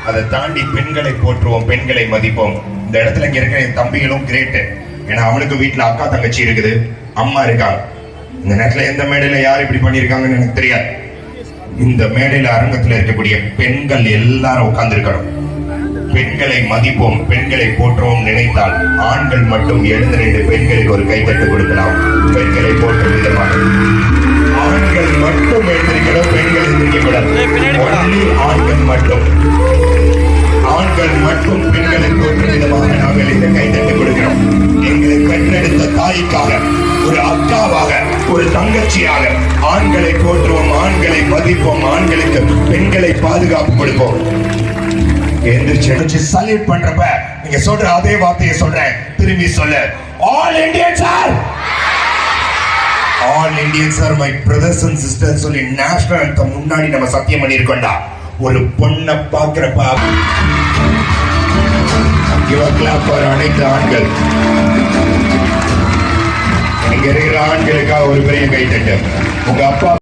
அதை தாண்டி பெண்களை போற்றுவோம், பெண்களை மதிப்போம். இந்த இடத்துல இங்க இருக்கிற என் தம்பிகளும் கிரேட். ஏன்னா அவனுக்கு வீட்டுல அக்கா தங்கச்சி இருக்குது, அம்மா இருக்காங்க. இந்த நேரத்துல எந்த மேடையில யார் இப்படி பண்ணிருக்காங்கன்னு எனக்கு தெரியாது. இந்த மேடையில அரங்கத்துல இருக்கக்கூடிய பெண்கள் எல்லாரும் உட்கார்ந்து இருக்கணும். பெண்களை மதிப்போம், பெண்களை போற்றுவோம் நினைத்தால் ஆண்கள் மட்டும் எழுந்து நின்று பெண்களுக்கு ஒரு கைத்தட்டு கொடுக்கலாம். பெண்களை போற்றும் விதமாக ஆண்கள் மட்டும் எழுந்திருக்கணும், பெண்கள் எழுந்திருக்கக்கூடாது. ஆண்கள் மட்டும், ஆண்கள் மட்டும் பெண்களை போற்றும் விதமாக நாங்கள் இந்த கைத்தட்டு கொடுக்கிறோம். எங்களை பெற்றெடுத்த தாய்க்காக, ஒரு அக்காவாக, ஒரு தங்கச்சியாக ஆண்களை போற்றுவோம், ஆண்களை மதிப்போம், ஆண்களுக்கு பெண்களை பாதுகாப்பு கொடுப்போம். எந்திரிச்சு சல்யூட் பண்றப்ப நீங்க சொல்ற அதே வார்த்தையை சொல்றேன், திரும்பி சொல்ல. All Indians are, all Indians are my brothers and sisters சொல்லி நேஷனல் anthem முன்னாடி நம்ம சத்தியம் பண்ணி இருக்கோம்டா. ஒரு பொண்ணை பாக்குறப்ப அனைத்து ஆண்கள், இங்க இருக்கிற ஆண்களுக்காக ஒரு பெரிய கைத்தட்டு. உங்க அப்பா